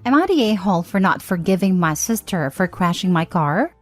Am I the a-hole for not forgiving my sister for crashing my car?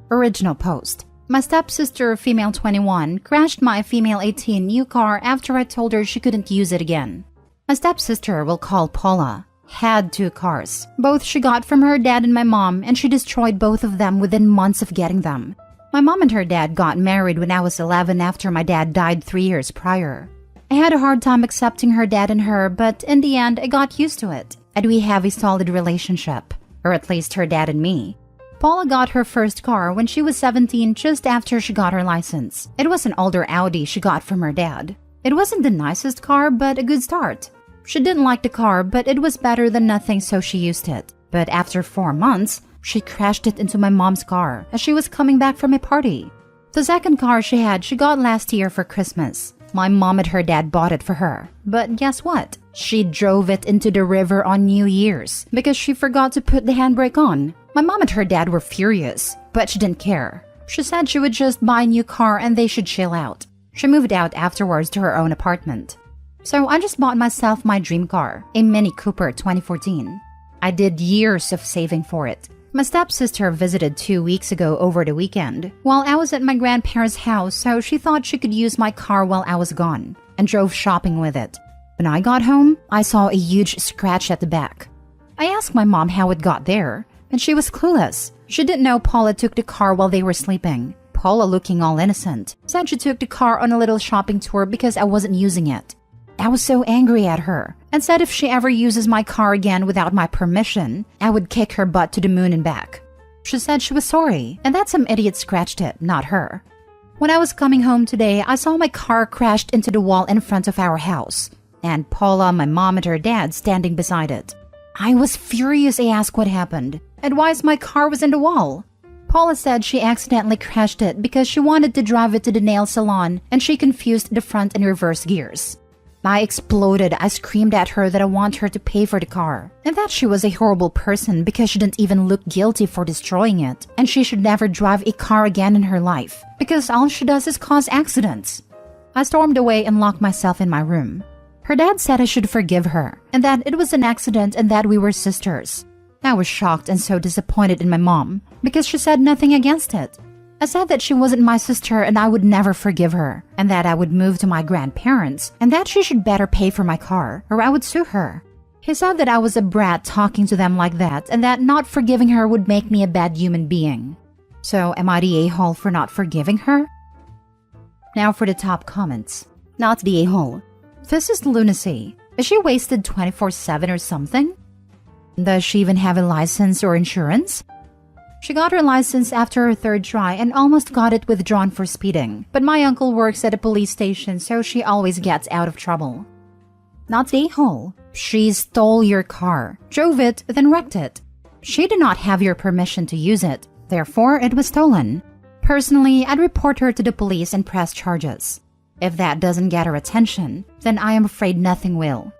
Original post. My stepsister, female 21, crashed my female 18 new car after I told her she couldn't use it again. My stepsister, we'll call Paula, had 2 cars. Both she got from her dad and my mom, and she destroyed both of them within months of getting them. My mom and her dad got married when I was 11 after my dad died 3 years prior. I had a hard time accepting her dad and her, but in the end, I got used to it. And we have a solid relationship, or at least her dad and me. Paula got her first car when she was 17 just after she got her license. It was an older Audi she got from her dad. It wasn't the nicest car, but a good start. She didn't like the car, but it was better than nothing, so she used it. But after 4 months, she crashed it into my mom's car as she was coming back from a party. The second car she got last year for Christmas. My mom and her dad bought it for her. But guess what? She drove it into the river on New Year's because she forgot to put the handbrake on. My mom and her dad were furious, but she didn't care. She said she would just buy a new car and they should chill out. She moved out afterwards to her own apartment. So I just bought myself my dream car, a Mini Cooper 2014. I did years of saving for it. My stepsister visited 2 weeks ago over the weekend while I was at my grandparents' house, so she thought she could use my car while I was gone and drove shopping with it. When I got home, I saw a huge scratch at the back. I asked my mom how it got there, and she was clueless. She didn't know Paula took the car while they were sleeping. Paula, looking all innocent, said she took the car on a little shopping tour because I wasn't using it. I was so angry at her and said if she ever uses my car again without my permission, I would kick her butt to the moon and back. She said she was sorry and that some idiot scratched it, not her. When I was coming home today, I saw my car crashed into the wall in front of our house, and Paula, my mom, and her dad standing beside it. I was furious. I asked what happened and why my car was in the wall. Paula said she accidentally crashed it because she wanted to drive it to the nail salon and she confused the front and reverse gears. I exploded. I screamed at her that I want her to pay for the car and that she was a horrible person because she didn't even look guilty for destroying it, and she should never drive a car again in her life because all she does is cause accidents. I stormed away and locked myself in my room. Her dad said I should forgive her and that it was an accident and that we were sisters. I was shocked and so disappointed in my mom because she said nothing against it. I said that she wasn't my sister and I would never forgive her, and that I would move to my grandparents, and that she should better pay for my car or I would sue her. He said that I was a brat talking to them like that and that not forgiving her would make me a bad human being. So am I the a-hole for not forgiving her? Now for the top comments. Not the a-hole. This is lunacy. Is she wasted 24/7 or something? Does she even have a license or insurance? She got her license after her 3rd try and almost got it withdrawn for speeding, but my uncle works at a police station, so she always gets out of trouble. Not the a-hole. She stole your car, drove it, then wrecked it. She did not have your permission to use it, therefore it was stolen. Personally, I'd report her to the police and press charges. If that doesn't get her attention, then I am afraid nothing will.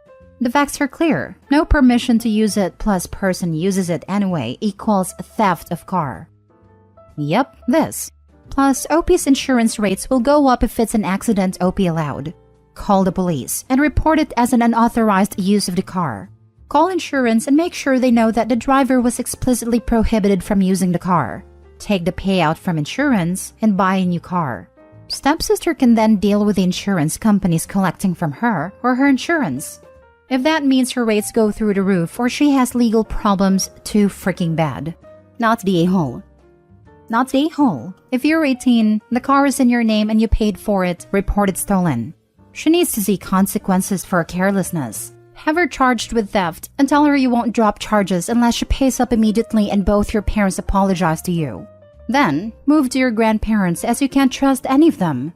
The facts are clear. No permission to use it plus person uses it anyway equals theft of car. Yep, this. Plus, OP's insurance rates will go up if it's an accident OP allowed. Call the police and report it as an unauthorized use of the car. Call insurance and make sure they know that the driver was explicitly prohibited from using the car. Take the payout from insurance and buy a new car. Stepsister can then deal with the insurance companies collecting from her or her insurance. If that means her rates go through the roof or she has legal problems, too freaking bad. Not the a-hole. Not the a-hole. If you're 18, the car is in your name and you paid for it, report it stolen. She needs to see consequences for carelessness. Have her charged with theft and tell her you won't drop charges unless she pays up immediately and both your parents apologize to you. Then, move to your grandparents as you can't trust any of them.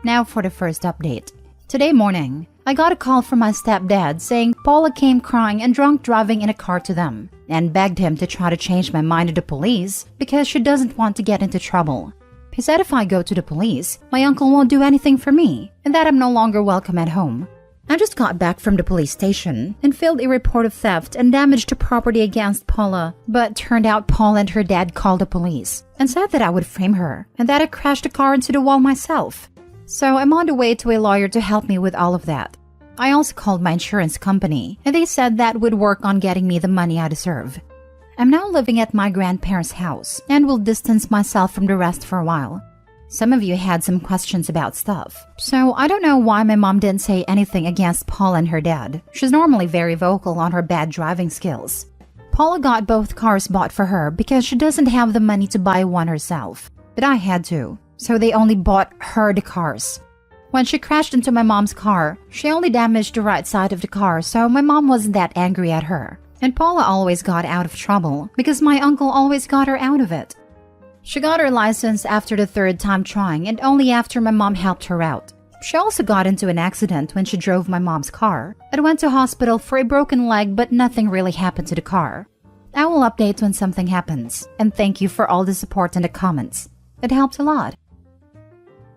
Now for the first update. Today morning, I got a call from my stepdad saying Paula came crying and drunk driving in a car to them and begged him to try to change my mind to the police because she doesn't want to get into trouble. He said if I go to the police, my uncle won't do anything for me and that I'm no longer welcome at home. I just got back from the police station and filed a report of theft and damage to property against Paula, but turned out Paula and her dad called the police and said that I would frame her and that I crashed the car into the wall myself. So I'm on the way to a lawyer to help me with all of that. I also called my insurance company, and they said that would work on getting me the money I deserve. I'm now living at my grandparents' house and will distance myself from the rest for a while. Some of you had some questions about stuff, so I don't know why my mom didn't say anything against Paula and her dad. She's normally very vocal on her bad driving skills. Paula got both cars bought for her because she doesn't have the money to buy one herself, but I had to, so they only bought her the cars. When she crashed into my mom's car, she only damaged the right side of the car, so my mom wasn't that angry at her. And Paula always got out of trouble because my uncle always got her out of it. She got her license after the third time trying and only after my mom helped her out. She also got into an accident when she drove my mom's car and went to hospital for a broken leg, but nothing really happened to the car. I will update when something happens, and thank you for all the support in the comments. It helped a lot.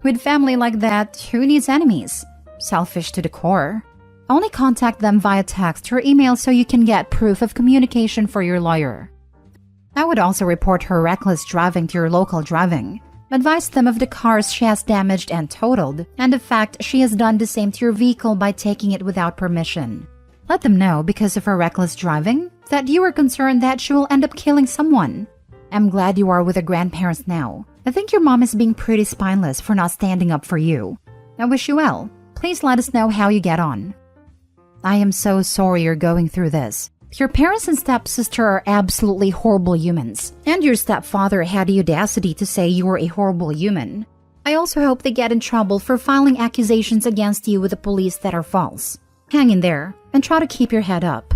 With family like that, who needs enemies? Selfish to the core. Only contact them via text or email so you can get proof of communication for your lawyer. I would also report her reckless driving to your local driving. Advise them of the cars she has damaged and totaled, and the fact she has done the same to your vehicle by taking it without permission. Let them know, because of her reckless driving, that you are concerned that she will end up killing someone. I'm glad you are with her grandparents now. I think your mom is being pretty spineless for not standing up for you. I wish you well. Please let us know how you get on. I am so sorry you're going through this. Your parents and stepsister are absolutely horrible humans, and your stepfather had the audacity to say you were a horrible human. I also hope they get in trouble for filing accusations against you with the police that are false. Hang in there, and try to keep your head up.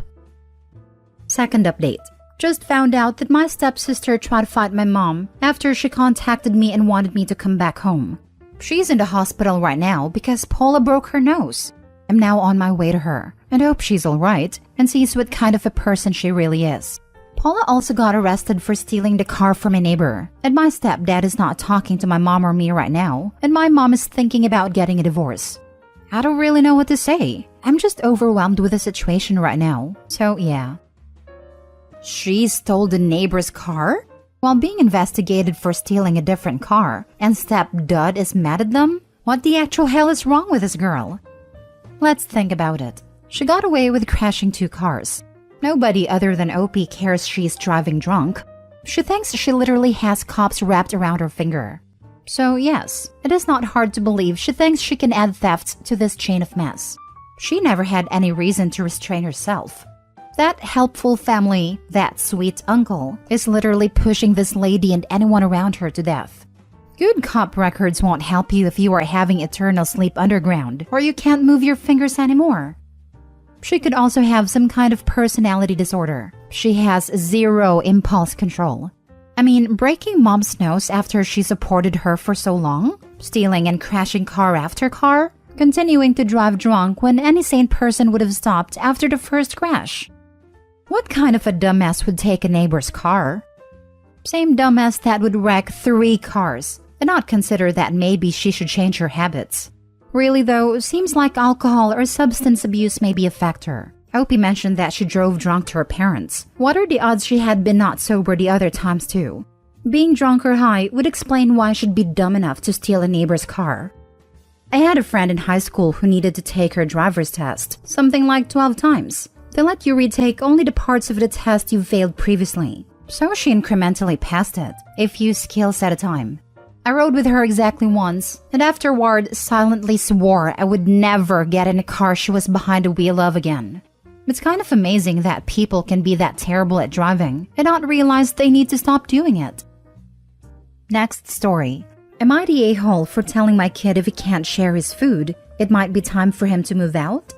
Second update. Just found out that my stepsister tried to fight my mom after she contacted me and wanted me to come back home. She's in the hospital right now because Paula broke her nose. I'm now on my way to her, and hope she's alright and sees what kind of a person she really is. Paula also got arrested for stealing the car from a neighbor, and my stepdad is not talking to my mom or me right now, and my mom is thinking about getting a divorce. I don't really know what to say. I'm just overwhelmed with the situation right now, so yeah. She stole the neighbor's car? While being investigated for stealing a different car, and stepdad is mad at them? What the actual hell is wrong with this girl? Let's think about it. She got away with crashing 2 cars. Nobody other than OP cares she's driving drunk. She thinks she literally has cops wrapped around her finger. So yes, it is not hard to believe she thinks she can add thefts to this chain of mess. She never had any reason to restrain herself. That helpful family, that sweet uncle, is literally pushing this lady and anyone around her to death. Good cop records won't help you if you are having eternal sleep underground, or you can't move your fingers anymore. She could also have some kind of personality disorder. She has 0 impulse control. I mean, breaking mom's nose after she supported her for so long? Stealing and crashing car after car? Continuing to drive drunk when any sane person would have stopped after the first crash? What kind of a dumbass would take a neighbor's car? Same dumbass that would wreck 3 cars and not consider that maybe she should change her habits. Really though, seems like alcohol or substance abuse may be a factor. Opie mentioned that she drove drunk to her parents. What are the odds she had been not sober the other times too? Being drunk or high would explain why she'd be dumb enough to steal a neighbor's car. I had a friend in high school who needed to take her driver's test, something like 12 times. They let you retake only the parts of the test you failed previously. So she incrementally passed it, a few skills at a time. I rode with her exactly once, and afterward silently swore I would never get in a car she was behind the wheel of again. It's kind of amazing that people can be that terrible at driving and not realize they need to stop doing it. Next story. Am I the a-hole for telling my kid if he can't share his food, it might be time for him to move out?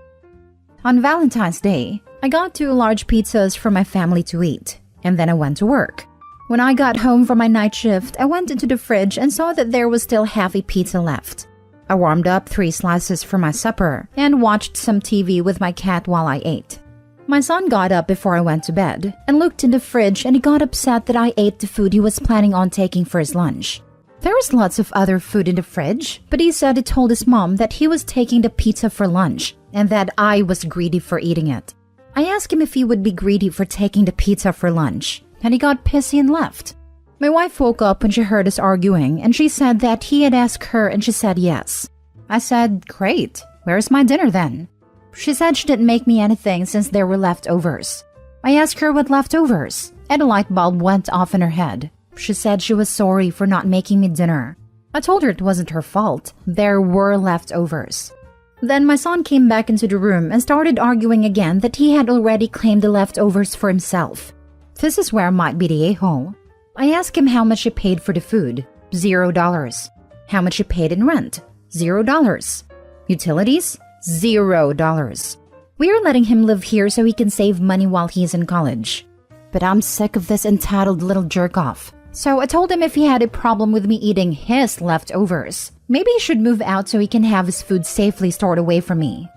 On Valentine's Day, I got 2 large pizzas for my family to eat, and then I went to work. When I got home from my night shift, I went into the fridge and saw that there was still half a pizza left. I warmed up 3 slices for my supper and watched some TV with my cat while I ate. My son got up before I went to bed and looked in the fridge, and he got upset that I ate the food he was planning on taking for his lunch. There was lots of other food in the fridge, but he said he told his mom that he was taking the pizza for lunch and that I was greedy for eating it. I asked him if he would be greedy for taking the pizza for lunch, and he got pissy and left. My wife woke up when she heard us arguing, and she said that he had asked her and she said yes. I said, great, where's my dinner then? She said she didn't make me anything since there were leftovers. I asked her what leftovers, and a light bulb went off in her head. She said she was sorry for not making me dinner. I told her it wasn't her fault. There were leftovers. Then my son came back into the room and started arguing again that he had already claimed the leftovers for himself. This is where I might be the a-hole. I asked him how much he paid for the food. $0. How much he paid in rent? $0. Utilities? $0. We are letting him live here so he can save money while he's in college. But I'm sick of this entitled little jerk-off. So I told him if he had a problem with me eating his leftovers, maybe he should move out so he can have his food safely stored away from me.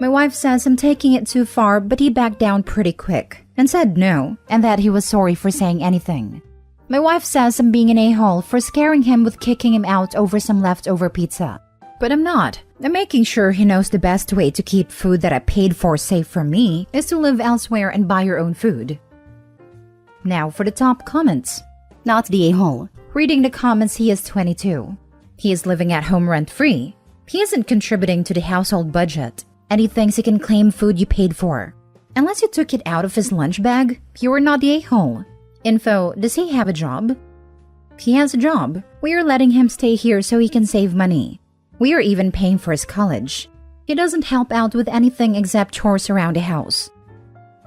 My wife says I'm taking it too far, but he backed down pretty quick and said no, and that he was sorry for saying anything. My wife says I'm being an a-hole for scaring him with kicking him out over some leftover pizza. But I'm not. I'm making sure he knows the best way to keep food that I paid for safe from me is to live elsewhere and buy your own food. Now for the top comments. Not the a-hole. Reading the comments, he is 22. He is living at home rent-free. He isn't contributing to the household budget, and he thinks he can claim food you paid for. Unless you took it out of his lunch bag, you are not the a-hole. Info, does he have a job? He has a job. We are letting him stay here so he can save money. We are even paying for his college. He doesn't help out with anything except chores around the house.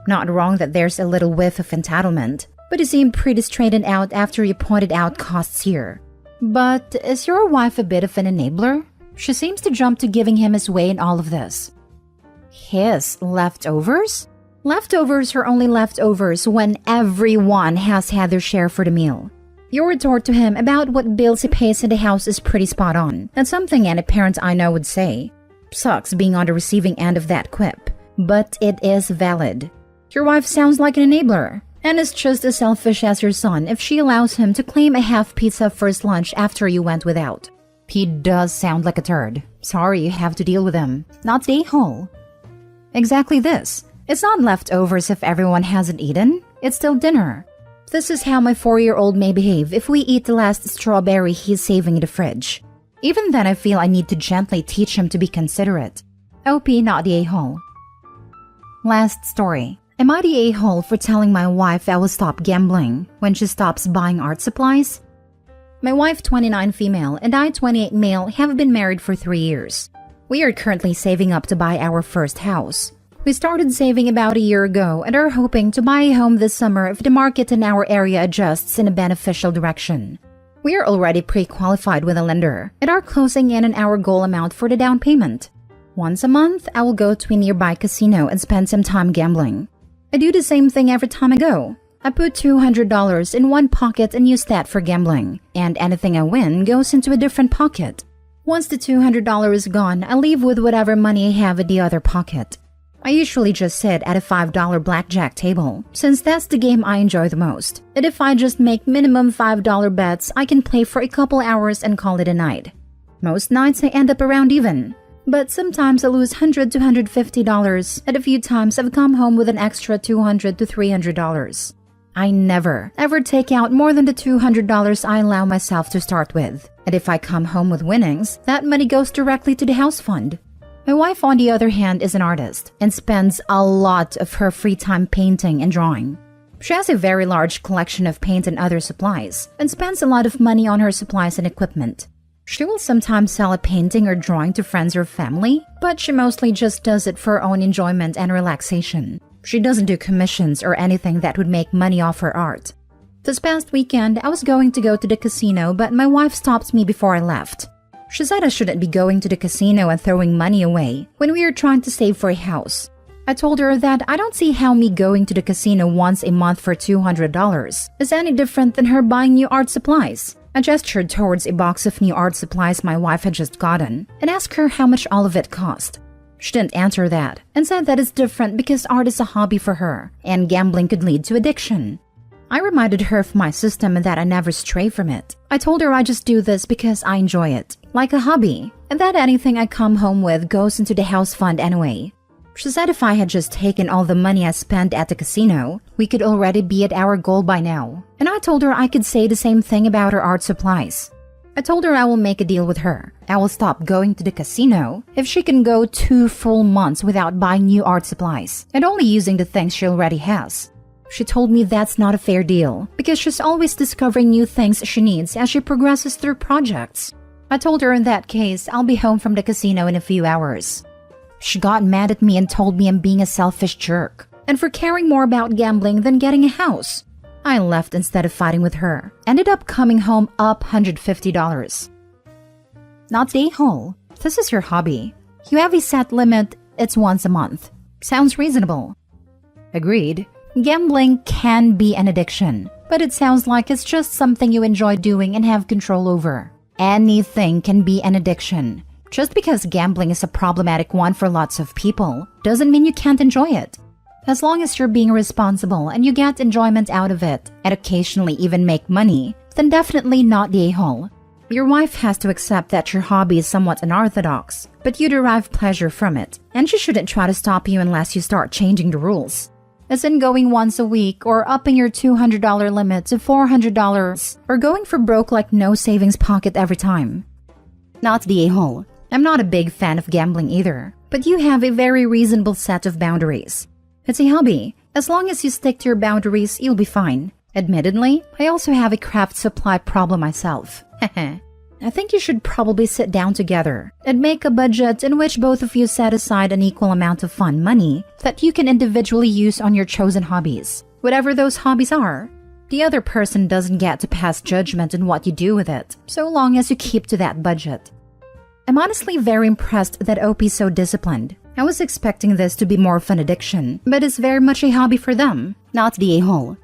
Not wrong that there's a little whiff of entitlement, but he seemed pretty straightened out after you pointed out costs here. But is your wife a bit of an enabler? She seems to jump to giving him his way in all of this. His leftovers? Leftovers are only leftovers when everyone has had their share for the meal. Your retort to him about what bills he pays in the house is pretty spot on, and something any parent I know would say. Sucks being on the receiving end of that quip, but it is valid. Your wife sounds like an enabler, and is just as selfish as your son if she allows him to claim a half pizza for his lunch after you went without. He does sound like a turd. Sorry you have to deal with him. Not the a-hole. Exactly this. It's not leftovers if everyone hasn't eaten. It's still dinner. This is how my 4-year-old may behave if we eat the last strawberry he's saving in the fridge. Even then I feel I need to gently teach him to be considerate. OP, not the a-hole. Last story. Am I the a-hole for telling my wife I will stop gambling when she stops buying art supplies? My wife, 29 female, and I, 28 male, have been married for 3 years. We are currently saving up to buy our first house. We started saving about a year ago and are hoping to buy a home this summer if the market in our area adjusts in a beneficial direction. We are already pre-qualified with a lender and are closing in on our goal amount for the down payment. Once a month, I will go to a nearby casino and spend some time gambling. I do the same thing every time I go. I put $200 in one pocket and use that for gambling, and anything I win goes into a different pocket. Once the $200 is gone, I leave with whatever money I have in the other pocket. I usually just sit at a $5 blackjack table, since that's the game I enjoy the most. And if I just make minimum $5 bets, I can play for a couple hours and call it a night. Most nights I end up around even, but sometimes I lose $100 to $150, and a few times I've come home with an extra $200 to $300. I never, ever take out more than the $200 I allow myself to start with. And if I come home with winnings, that money goes directly to the house fund. My wife, on the other hand, is an artist and spends a lot of her free time painting and drawing. She has a very large collection of paint and other supplies and spends a lot of money on her supplies and equipment. She will sometimes sell a painting or drawing to friends or family, but she mostly just does it for her own enjoyment and relaxation. She doesn't do commissions or anything that would make money off her art. This past weekend, I was going to go to the casino, but my wife stopped me before I left. She said I shouldn't be going to the casino and throwing money away when we are trying to save for a house. I told her that I don't see how me going to the casino once a month for $200 is any different than her buying new art supplies. I gestured towards a box of new art supplies my wife had just gotten and asked her how much all of it cost. She didn't answer that and said that it's different because art is a hobby for her and gambling could lead to addiction. I reminded her of my system and that I never stray from it. I told her I just do this because I enjoy it, like a hobby, and that anything I come home with goes into the house fund anyway. She said if I had just taken all the money I spent at the casino, we could already be at our goal by now, and I told her I could say the same thing about her art supplies. I told her I will make a deal with her. I will stop going to the casino if she can go 2 full months without buying new art supplies and only using the things she already has. She told me that's not a fair deal because she's always discovering new things she needs as she progresses through projects. I told her in that case I'll be home from the casino in a few hours. She got mad at me and told me I'm being a selfish jerk and for caring more about gambling than getting a house. I left instead of fighting with her. Ended up coming home up $150. Not the a-hole. This is your hobby. You have a set limit, it's once a month. Sounds reasonable. Agreed. Gambling can be an addiction, but it sounds like it's just something you enjoy doing and have control over. Anything can be an addiction. Just because gambling is a problematic one for lots of people doesn't mean you can't enjoy it. As long as you're being responsible and you get enjoyment out of it, and occasionally even make money, then definitely not the a-hole. Your wife has to accept that your hobby is somewhat unorthodox, but you derive pleasure from it, and she shouldn't try to stop you unless you start changing the rules. As in going once a week, or upping your $200 limit to $400, or going for broke like no savings pocket every time. Not the a-hole. I'm not a big fan of gambling either, but you have a very reasonable set of boundaries. It's a hobby. As long as you stick to your boundaries, you'll be fine. Admittedly, I also have a craft supply problem myself. I think you should probably sit down together and make a budget in which both of you set aside an equal amount of fun money that you can individually use on your chosen hobbies. Whatever those hobbies are, the other person doesn't get to pass judgment on what you do with it, so long as you keep to that budget. I'm honestly very impressed that OP's so disciplined. I was expecting this to be more of an addiction, but it's very much a hobby for them, not the a-hole.